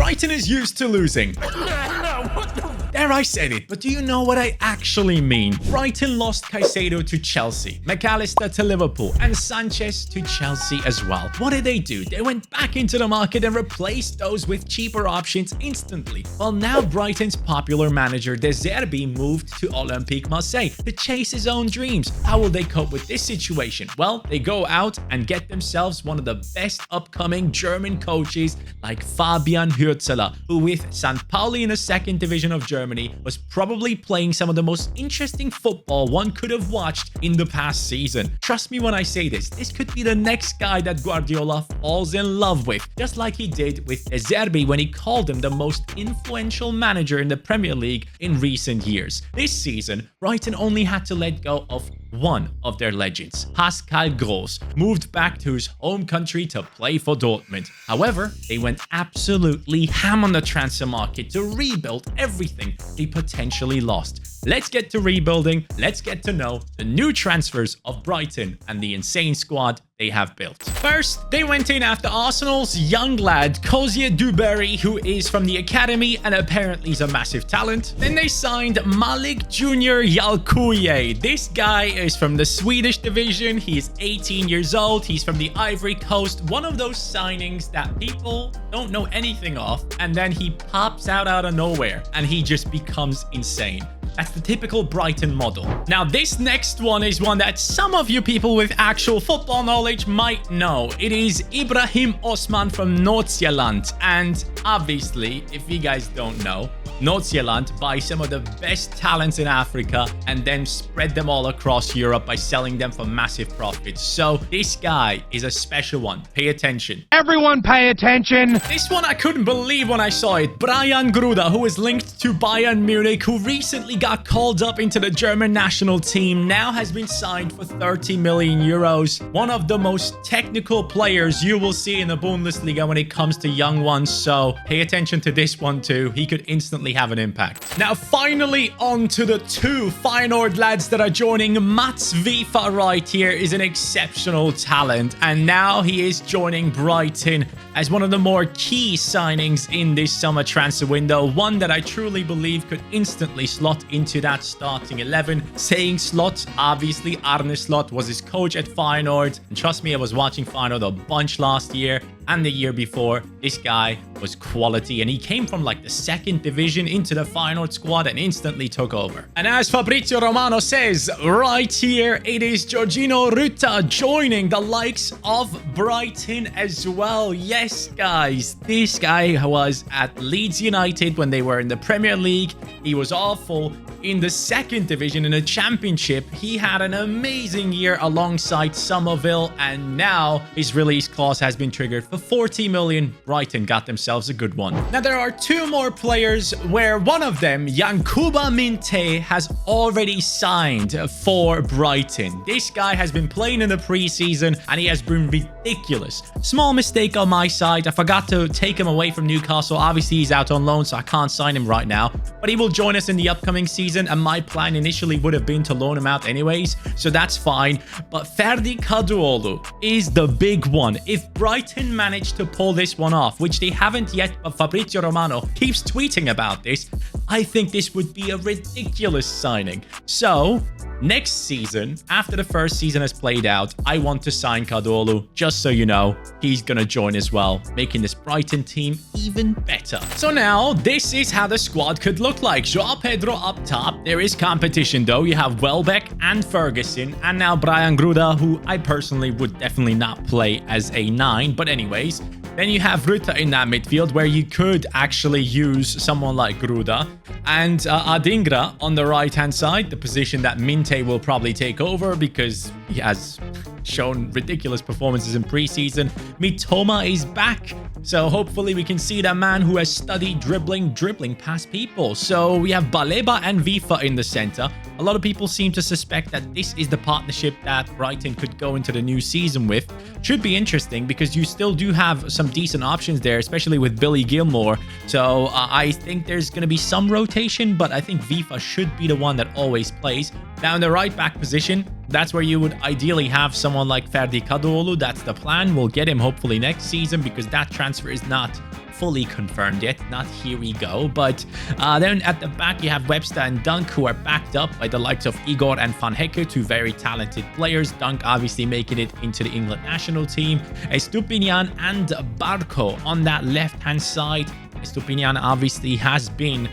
Brighton is used to losing. There, I said it, but do you know what I actually mean? Brighton lost Caicedo to Chelsea, McAllister to Liverpool, and Sanchez to Chelsea as well. What did they do? They went back into the market and replaced those with cheaper options instantly. Well, now Brighton's popular manager De Zerbi moved to Olympique Marseille to chase his own dreams. How will they cope with this situation? Well, they go out and get themselves one of the best upcoming German coaches like Fabian Hürzeler, who with St. Pauli in the second division of Germany was probably playing some of the most interesting football one could have watched in the past season. Trust me when I say this could be the next guy that Guardiola falls in love with, just like he did with De Zerbi when he called him the most influential manager in the Premier League in recent years. This season, Brighton only had to let go of one of their legends, Pascal Gross, moved back to his home country to play for Dortmund. However, they went absolutely ham on the transfer market to rebuild everything they potentially lost. Let's get to rebuilding. Let's get to know the new transfers of Brighton and the insane squad they have built. First, they went in after Arsenal's young lad, Cozier Duberry, who is from the academy and apparently is a massive talent. Then they signed Malik Junior Yalkuye. This guy is from the Swedish division. He is 18 years old. He's from the Ivory Coast. One of those signings that people don't know anything of, and then he pops out of nowhere and he just becomes insane. That's the typical Brighton model. Now, this next one is one that some of you people with actual football knowledge might know. It is Ibrahim Osman from Nordsjælland. And obviously, if you guys don't know, Nordsjælland buy some of the best talents in Africa and then spread them all across Europe by selling them for massive profits. So this guy is a special one. Pay attention. Everyone pay attention. This one I couldn't believe when I saw it. Brian Gruda, who is linked to Bayern Munich, who recently got called up into the German national team, now has been signed for 30 million euros. One of the most technical players you will see in the Bundesliga when it comes to young ones. So pay attention to this one too. He could instantly have an impact. Now, finally, on to the two Feyenoord lads that are joining. Mats Vifa right here is an exceptional talent, and now he is joining Brighton as one of the more key signings in this summer transfer window. One that I truly believe could instantly slot into that starting 11. Saying slot, obviously Arne Slot was his coach at Feyenoord, and trust me, I was watching Feyenoord a bunch last year and the year before. This guy was quality, and he came from like the second division into the Feyenoord squad and instantly took over. And as Fabrizio Romano says right here, it is Georgino Ruta joining the likes of Brighton as well. Yes, guys, this guy was at Leeds United when they were in the Premier League. He was awful. In the second division, in the championship, he had an amazing year alongside Somerville, and now his release clause has been triggered for 40 million. Brighton got themselves a good one. Now, there are two more players where one of them, Yankuba Minte, has already signed for Brighton. This guy has been playing in the preseason and he has been ridiculous. Small mistake on my side. I forgot to take him away from Newcastle. Obviously, he's out on loan, so I can't sign him right now, but he will join us in the upcoming season, and my plan initially would have been to loan him out anyways, so that's fine. But Ferdi Kadıoğlu is the big one. If Brighton managed to pull this one off, which they haven't yet, but Fabrizio Romano keeps tweeting about this, I think this would be a ridiculous signing. So next season, after the first season has played out, I want to sign Kadıoğlu. Just so you know, he's gonna join as well, making this Brighton team even better. So now, this is how the squad could look like. João Pedro up top. There is competition though. You have Welbeck and Ferguson, and now Brian Gruda, who I personally would definitely not play as a 9. But anyways, then you have Ruta in that midfield, where you could actually use someone like Gruda, and Adingra on the right-hand side, the position that Minte will probably take over because he has shown ridiculous performances in preseason. Mitoma is back, so hopefully we can see that man who has studied dribbling past people. So we have Baleba and Vifa in the center. A lot of people seem to suspect that this is the partnership that Brighton could go into the new season with. Should be interesting because you still do have some decent options there, especially with Billy Gilmore. So I think there's going to be some rotation, but I think Vifa should be the one that always plays. Now in the right back position, that's where you would ideally have someone like Ferdi Kadıoğlu. That's the plan. We'll get him hopefully next season because that transfer is not fully confirmed yet. Not here we go. But then at the back, you have Webster and Dunk, who are backed up by the likes of Igor and Van Hecke, two very talented players. Dunk obviously making it into the England national team. Estupinian and Barco on that left-hand side. Estupinian obviously has been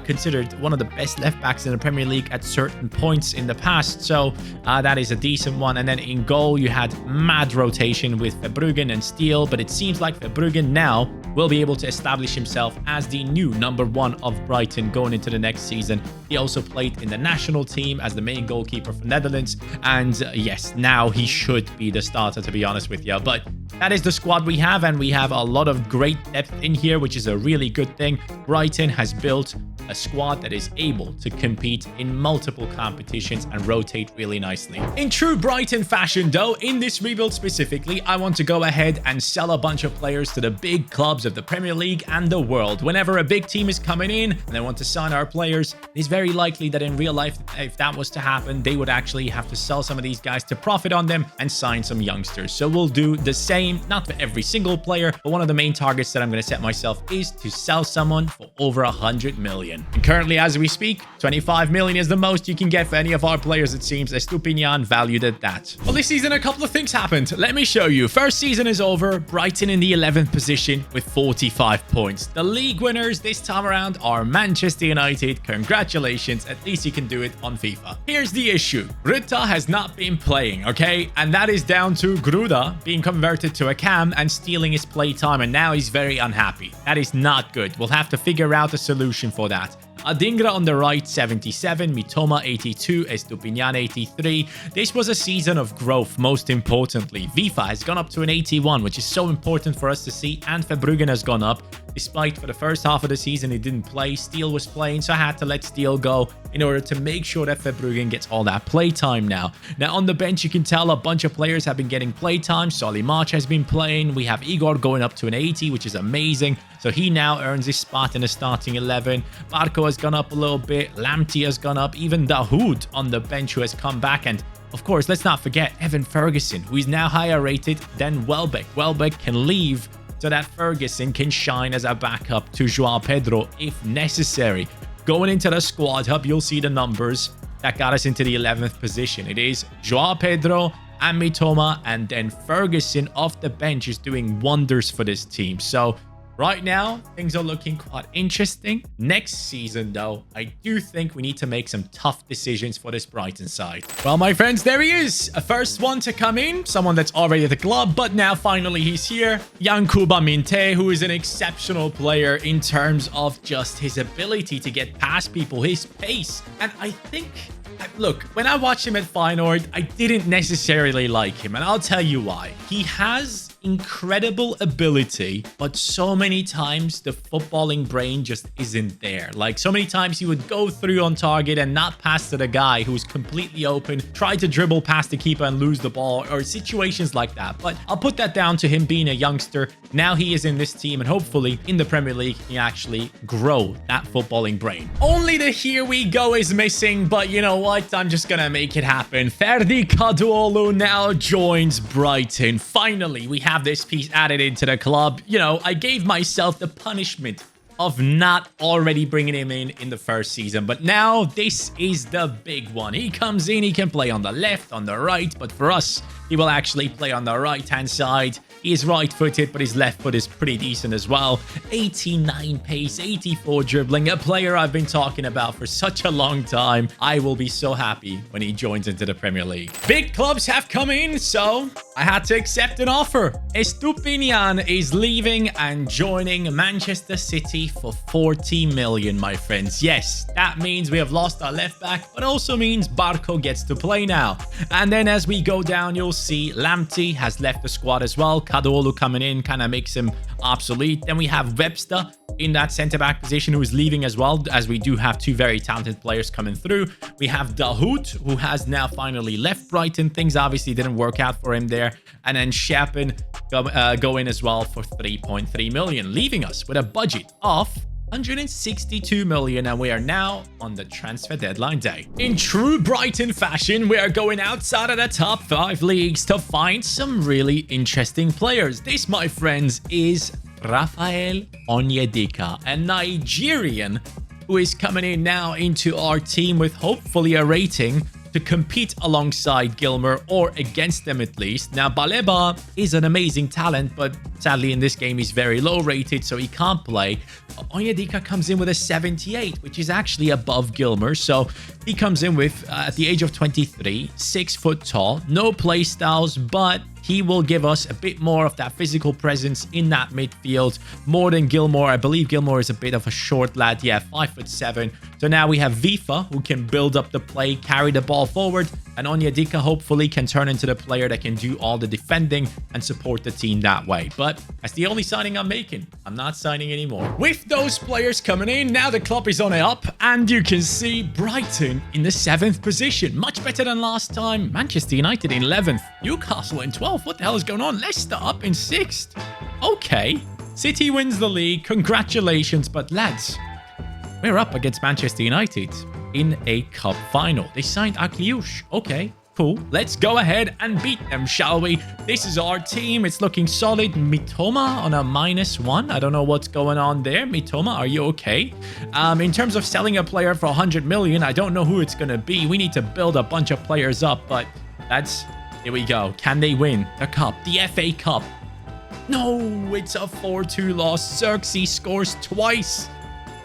considered one of the best left backs in the Premier League at certain points in the past, so that is a decent one. And then in goal you had mad rotation with Verbruggen and Steele, but it seems like Verbruggen now will be able to establish himself as the new #1 of Brighton going into the next season. He also played in the national team as the main goalkeeper for Netherlands, and yes, now he should be the starter, to be honest with you. But that is the squad we have, and we have a lot of great depth in here, which is a really good thing. Brighton has built a squad that is able to compete in multiple competitions and rotate really nicely. In true Brighton fashion though, in this rebuild specifically, I want to go ahead and sell a bunch of players to the big clubs of the Premier League and the world. Whenever a big team is coming in and they want to sign our players, it's very likely that in real life, if that was to happen, they would actually have to sell some of these guys to profit on them and sign some youngsters. So we'll do the same, not for every single player, but one of the main targets that I'm going to set myself is to sell someone for over 100 million. And currently, as we speak, 25 million is the most you can get for any of our players, it seems. Estupinian valued at that. Well, this season, a couple of things happened. Let me show you. First season is over. Brighton in the 11th position with 45 points. The league winners this time around are Manchester United. Congratulations. At least you can do it on FIFA. Here's the issue. Ruta has not been playing, okay? And that is down to Gruda being converted to a cam and stealing his playtime, and now he's very unhappy. That is not good. We'll have to figure out a solution for that. Adingra on the right, 77, Mitoma 82, Estupinian 83. This was a season of growth, most importantly. Vifa has gone up to an 81, which is so important for us to see, and Verbruggen has gone up. Despite for the first half of the season, he didn't play. Steele was playing, so I had to let Steele go in order to make sure that Verbruggen gets all that play time now. Now, on the bench, you can tell a bunch of players have been getting play time. Solly March has been playing. We have Igor going up to an 80, which is amazing. So he now earns his spot in the starting 11. Barco has gone up a little bit. Lamptey has gone up. Even Dahoud on the bench, who has come back. And of course, let's not forget Evan Ferguson, who is now higher rated than Welbeck. Welbeck can leave so that Ferguson can shine as a backup to João Pedro if necessary. Going into the squad hub, you'll see the numbers that got us into the 11th position. It is João Pedro and Mitoma, and then Ferguson off the bench is doing wonders for this team. So right now, things are looking quite interesting. Next season, though, I do think we need to make some tough decisions for this Brighton side. Well, my friends, there he is. A first one to come in. Someone that's already at the club, but now finally he's here. Yankuba Minte, who is an exceptional player in terms of just his ability to get past people, his pace. And I think, look, when I watched him at Feyenoord, I didn't necessarily like him, and I'll tell you why. He has incredible ability, but so many times the footballing brain just isn't there. Like, so many times he would go through on target and not pass to the guy who's completely open, try to dribble past the keeper and lose the ball, or situations like that. But I'll put that down to him being a youngster. Now he is in this team, and hopefully in the Premier League he actually grow that footballing brain. Only the here we go is missing, but you know what? I'm just gonna make it happen. Ferdi Kadıoğlu now joins Brighton. Finally, we have this piece added into the club. You know, I gave myself the punishment of not already bringing him in the first season, but now this is the big one. He comes in, he can play on the left, on the right, but for us, he will actually play on the right-hand side. He is right-footed, but his left foot is pretty decent as well. 89 pace, 84 dribbling, a player I've been talking about for such a long time. I will be so happy when he joins into the Premier League. Big clubs have come in, so I had to accept an offer. Estupinian is leaving and joining Manchester City for 40 million, my friends. Yes, that means we have lost our left back, but also means Barco gets to play now. And then as we go down, you'll see Lamptey has left the squad as well. Kadıoğlu coming in kind of makes him obsolete. Then we have Webster in that centre-back position, who is leaving as well, as we do have two very talented players coming through. We have Dahoud, who has now finally left Brighton. Things obviously didn't work out for him there. And then Schapen go in as well for 3.3 million, leaving us with a budget of 162 million, and we are now on the transfer deadline day. In true Brighton fashion, we are going outside of the top 5 leagues to find some really interesting players. This, my friends, is Rafael Onyedika, a Nigerian who is coming in now into our team with hopefully a rating to compete alongside Gilmer or against them at least. Now, Baleba is an amazing talent, but sadly in this game he's very low rated, so he can't play. Onyedika comes in with a 78, which is actually above Gilmer. So he comes in with, at the age of 23, 6 foot tall, no play styles, but he will give us a bit more of that physical presence in that midfield, more than Gilmore. I believe Gilmore is a bit of a short lad. Yeah, 5'7". So now we have Vifa, who can build up the play, carry the ball forward, and Onyedika hopefully can turn into the player that can do all the defending and support the team that way. But that's the only signing I'm making. I'm not signing anymore. With those players coming in, now the club is on it up, and you can see Brighton in the 7th position. Much better than last time. Manchester United in 11th. Newcastle in 12th. What the hell is going on? Leicester up in 6th. Okay. City wins the league. Congratulations. But lads, we're up against Manchester United in a cup final. They signed Akliush. Okay, cool. Let's go ahead and beat them, shall we? This is our team. It's looking solid. Mitoma on a -1. I don't know what's going on there. Mitoma, are you okay? In terms of selling a player for 100 million, I don't know who it's going to be. We need to build a bunch of players up, but that's... Here we go. Can they win the cup? The FA Cup? No, it's a 4-2 loss. Xerxes scores twice.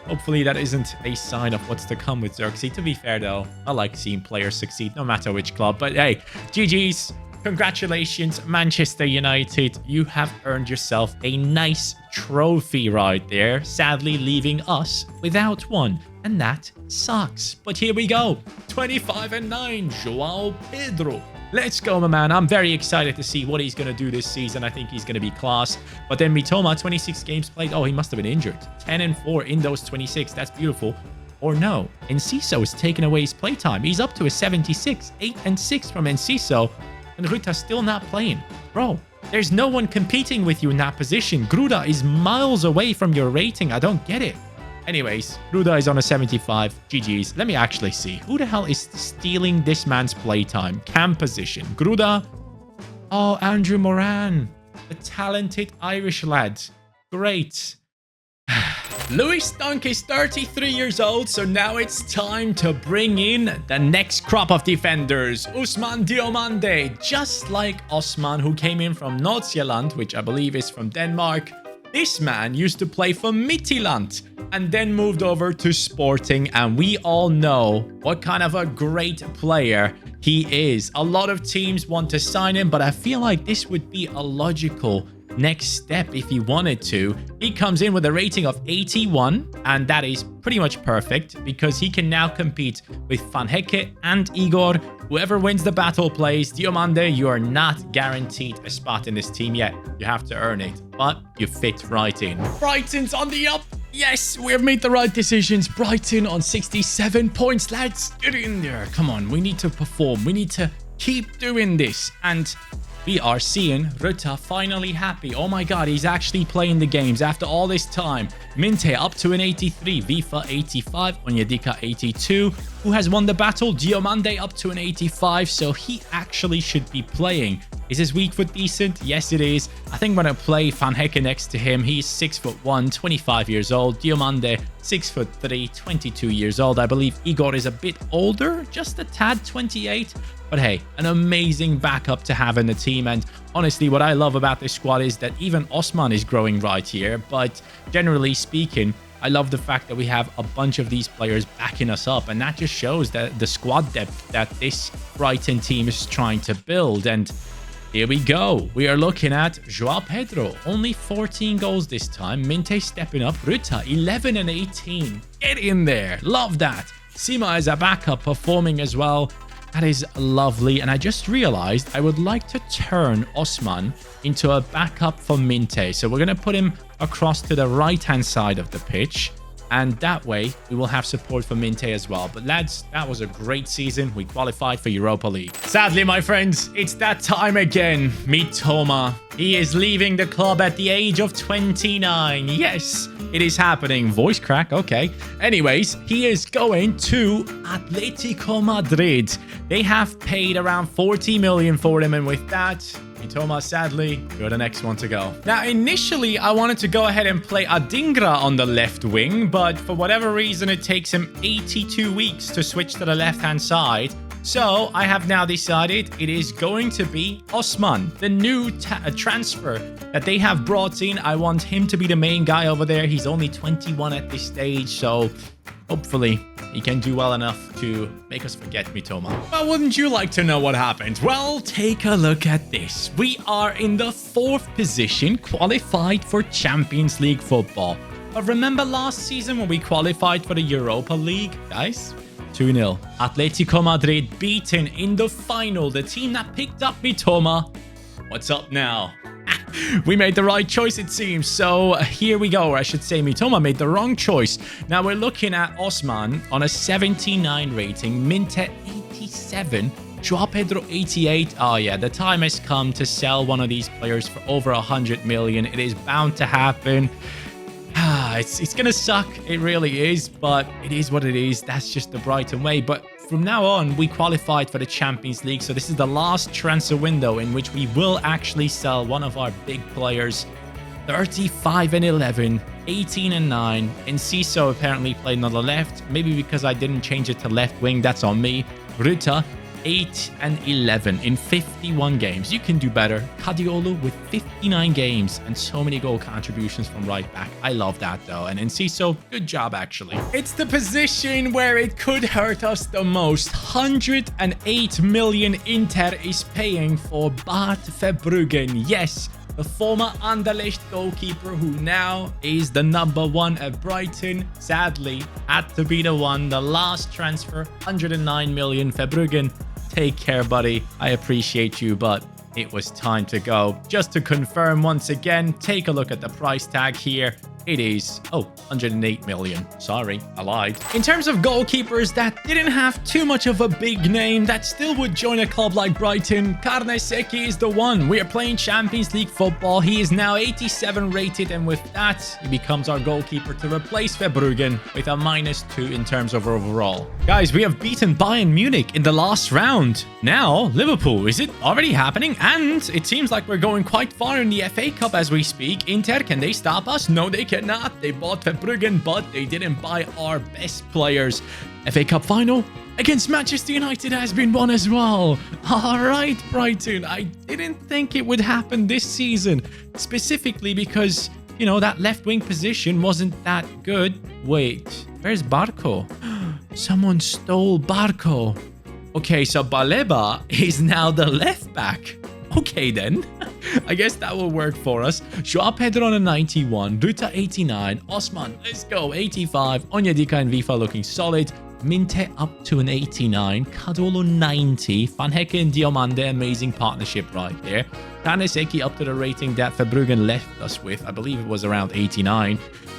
Hopefully that isn't a sign of what's to come with Xerxes. To be fair, though, I like seeing players succeed no matter which club. But hey, GG's. Congratulations, Manchester United. You have earned yourself a nice trophy right there. Sadly, leaving us without one. And that sucks. But here we go. 25-9, João Pedro. Let's go, my man. I'm very excited to see what he's going to do this season. I think he's going to be class. But then Mitoma, 26 games played. Oh, he must have been injured. 10-4 in those 26. That's beautiful. Or no, Enciso is taking away his playtime. He's up to a 76. 8-6 from Enciso. And Ruta's still not playing. Bro, there's no one competing with you in that position. Gruda is miles away from your rating. I don't get it. Anyways, Gruda is on a 75. GG's. Let me actually see. Who the hell is stealing this man's playtime? Cam position. Gruda. Oh, Andrew Moran. The talented Irish lad. Great. Lewis Dunk is 33 years old, so now it's time to bring in the next crop of defenders. Usman Diomande. Just like Osman, who came in from Nordsjælland, which I believe is from Denmark. This man used to play for Midtjylland and then moved over to Sporting, and we all know what kind of a great player he is. A lot of teams want to sign him, but I feel like this would be a logical next step if he wanted to. He comes in with a rating of 81, and that is pretty much perfect because he can now compete with Van Hecke and Igor. Whoever wins the battle plays. Diomande, you are not guaranteed a spot in this team yet. You have to earn it, but you fit right in. Brighton's on the up. Yes, we have made the right decisions. Brighton on 67 points, lads. Get in there. Come on, we need to perform. We need to keep doing this. And we are seeing Ruta finally happy. Oh my god, he's actually playing the games after all this time. Minte up to an 83, Vifa 85, Onyedika 82. Who has won the battle? Diomande up to an 85, so he actually should be playing. Is his weak foot decent? Yes, it is. I think I'm going to play Van Hecke next to him. He's 6'1", 25 years old. Diomande, 6'3", 22 years old. I believe Igor is a bit older, just a tad, 28. But hey, an amazing backup to have in the team. And honestly, what I love about this squad is that even Osman is growing right here. But generally speaking, I love the fact that we have a bunch of these players backing us up. And that just shows that the squad depth that this Brighton team is trying to build. And here we go. We are looking at João Pedro. Only 14 goals this time. Minte stepping up. Ruta, 11 and 18. Get in there. Love that. Sima as a backup performing as well. That is lovely. And I just realized I would like to turn Osman into a backup for Minte. So we're going to put him across to the right-hand side of the pitch. And that way, we will have support for Minte as well. But lads, that was a great season. We qualified for Europa League. Sadly, my friends, it's that time again. Mitoma. He is leaving the club at the age of 29. Yes, it is happening. Voice crack, okay. Anyways, he is going to Atletico Madrid. They have paid around 40 million for him, and with that, Mitoma, sadly, you're the next one to go. Now, initially, I wanted to go ahead and play Adingra on the left wing, but for whatever reason, it takes him 82 weeks to switch to the left-hand side. So, I have now decided it is going to be Osman, the new transfer that they have brought in. I want him to be the main guy over there. He's only 21 at this stage, so hopefully he can do well enough to make us forget Mitoma. Well, wouldn't you like to know what happened? Well, take a look at this. We are in the 4th position, qualified for Champions League football. But remember last season when we qualified for the Europa League, guys? 2-0. Atletico Madrid beaten in the final. The team that picked up Mitoma. What's up now? We made the right choice, it seems. So here we go. Or I should say Mitoma made the wrong choice. Now we're looking at Osman on a 79 rating. Minte 87. Joao Pedro 88. Oh yeah, the time has come to sell one of these players for over 100 million. It is bound to happen. It's gonna suck, it really is, but it is what it is. That's just the Brighton way. But from now on, we qualified for the Champions League, so this is the last transfer window in which we will actually sell one of our big players. 35 and 11, 18 and 9, and Ciso apparently played on the left, maybe because I didn't change it to left wing, that's on me. Ruta, 8 and 11 in 51 games. You can do better. Kadiolu with 59 games and so many goal contributions from right back. I love that though. And Enciso, good job actually. It's the position where it could hurt us the most. 108 million Inter is paying for Bart Verbruggen. Yes, the former Anderlecht goalkeeper who now is the #1 at Brighton. Sadly, had to be the one. The last transfer, 109 million. Verbruggen, take care, buddy. I appreciate you, but it was time to go. Just to confirm once again, take a look at the price tag here. It is, 108 million. Sorry, I lied. In terms of goalkeepers that didn't have too much of a big name that still would join a club like Brighton, Carnesecchi is the one. We are playing Champions League football. He is now 87 rated, and with that, he becomes our goalkeeper to replace Verbruggen with a -2 in terms of overall. Guys, we have beaten Bayern Munich in the last round. Now, Liverpool. Is it already happening? And it seems like we're going quite far in the FA Cup as we speak. Inter, can they stop us? No, they cannot. They bought Verbruggen, but they didn't buy our best players. FA Cup final against Manchester United has been won as well. All right, Brighton. I didn't think it would happen this season, specifically because, you know, that left wing position wasn't that good. Wait, where's Barco? Someone stole Barco. Okay, so Baleba is now the left back. Okay, then. I guess that will work for us. Joao Pedro on a 91. Ruta 89. Osman, let's go. 85. Onyedika and Vifa looking solid. Minte up to an 89. Kadolo 90. Van Hecke and Diomande, amazing partnership right there. Carnesecchi up to the rating that Verbruggen left us with. I believe it was around 89.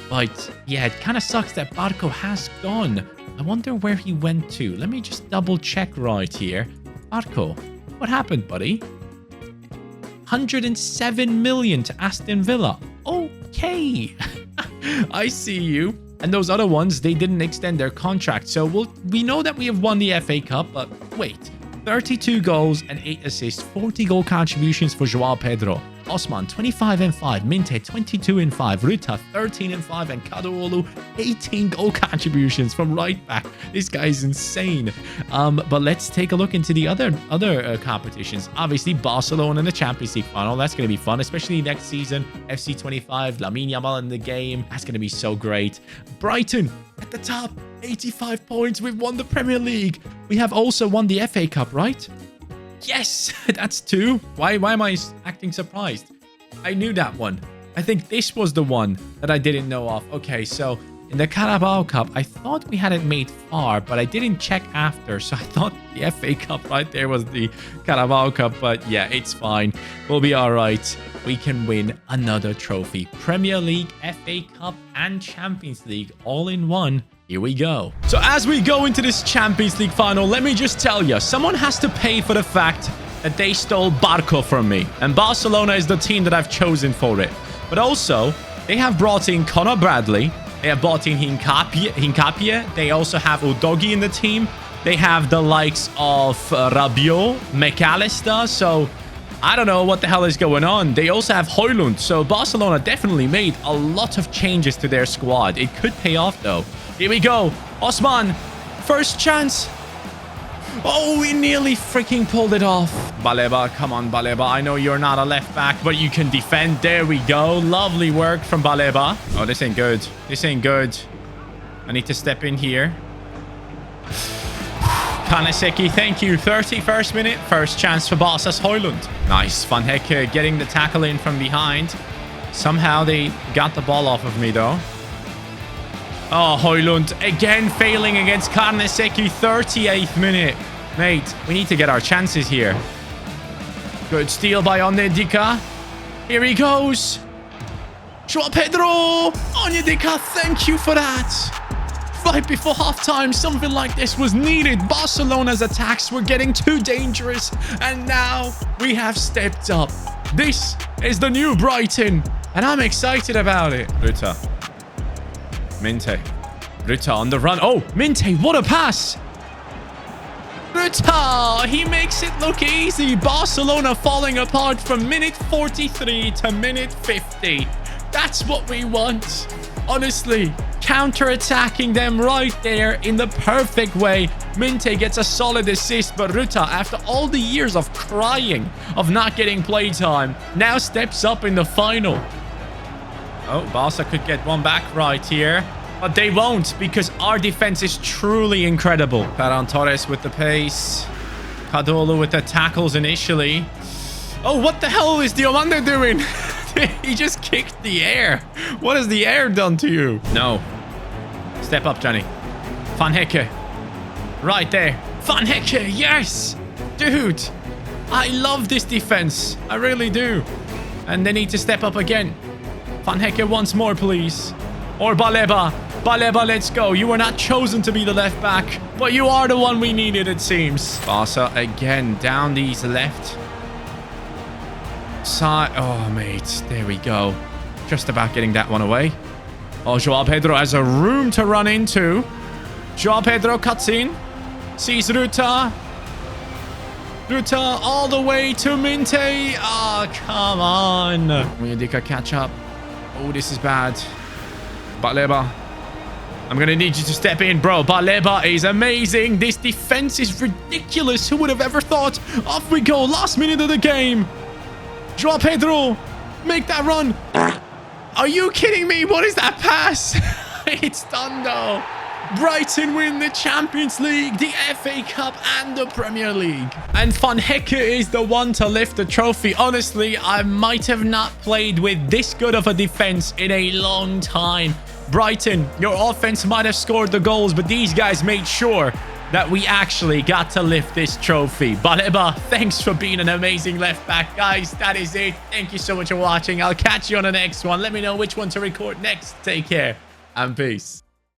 But yeah, it kind of sucks that Barco has gone. I wonder where he went to. Let me just double check right here. Barco, what happened, buddy? 107 million to Aston Villa. Okay. I see you. And those other ones, they didn't extend their contract. So we know that we have won the FA Cup, but wait. 32 goals and 8 assists, 40 goal contributions for Joao Pedro. Osman, 25 and 5. Minte, 22 and 5. Ruta, 13 and 5. And Kadoolu, 18 goal contributions from right back. This guy is insane. But let's take a look into the other competitions. Obviously, Barcelona in the Champions League final. That's going to be fun, especially next season. FC 25, Lamine Yamal in the game. That's going to be so great. Brighton at the top, 85 points. We've won the Premier League. We have also won the FA Cup, right? Yes, that's 2. Why am I acting surprised? I knew that one. I think this was the one that I didn't know of. Okay, so in the Carabao Cup, I thought we hadn't made far, but I didn't check after. So I thought the FA Cup right there was the Carabao Cup. But yeah, it's fine. We'll be all right. We can win another trophy. Premier League, FA Cup, and Champions League all in one. Here we go. So as we go into this Champions League final, let me just tell you, someone has to pay for the fact that they stole Barco from me. And Barcelona is the team that I've chosen for it. But also, they have brought in Conor Bradley. They have brought in Hincapie. They also have Udogi in the team. They have the likes of Rabiot, McAllister. So I don't know what the hell is going on. They also have Højlund, so Barcelona definitely made a lot of changes to their squad. It could pay off, though. Here we go. Osman, first chance. Oh, we nearly freaking pulled it off. Baleba, come on, Baleba. I know you're not a left back, but you can defend. There we go. Lovely work from Baleba. Oh, this ain't good. This ain't good. I need to step in here. Kaneseki, thank you. 31st minute. First chance for Barca's Højlund. Nice. Van Hecke getting the tackle in from behind. Somehow they got the ball off of me, though. Oh, Højlund again failing against Kaneseki. 38th minute. Mate, we need to get our chances here. Good steal by Onyedika. Here he goes. Joao Pedro. Onyedika, thank you for that. Right before halftime, something like this was needed. Barcelona's attacks were getting too dangerous, and now we have stepped up. This is the new Brighton, and I'm excited about it. Ruta. Minte. Ruta on the run. Oh, Minte, what a pass. Ruta, he makes it look easy. Barcelona falling apart from minute 43 to minute 50. That's what we want. Honestly, counter-attacking them right there in the perfect way. Minte gets a solid assist, but Ruta, after all the years of crying, of not getting playtime, now steps up in the final. Oh, Barca could get one back right here, but they won't because our defense is truly incredible. Ferran Torres with the pace. Cadolo with the tackles initially. Oh, what the hell is Diomande doing? He just kicked the air. What has the air done to you? No. Step up, Johnny. Van Hecke. Right there. Van Hecke, yes! Dude, I love this defense. I really do. And they need to step up again. Van Hecke once more, please. Or Baleba. Baleba, let's go. You were not chosen to be the left back, but you are the one we needed, it seems. Barca again down these left side. Oh, mate. There we go. Just about getting that one away. Oh, Joao Pedro has a room to run into. Joao Pedro cuts in. Sees Ruta. Ruta all the way to Minte. Oh, come on. Onyedika catch up. Oh, this is bad. Baleba. I'm going to need you to step in, bro. Baleba is amazing. This defense is ridiculous. Who would have ever thought? Off we go. Last minute of the game. Joao Pedro, make that run. Are you kidding me? What is that pass? It's done, though. Brighton win the Champions League, the FA Cup, and the Premier League. And Van Hecke is the one to lift the trophy. Honestly, I might have not played with this good of a defense in a long time. Brighton, your offense might have scored the goals, but these guys made sure that we actually got to lift this trophy. Baleba, thanks for being an amazing left back. Guys, that is it. Thank you so much for watching. I'll catch you on the next one. Let me know which one to record next. Take care and peace.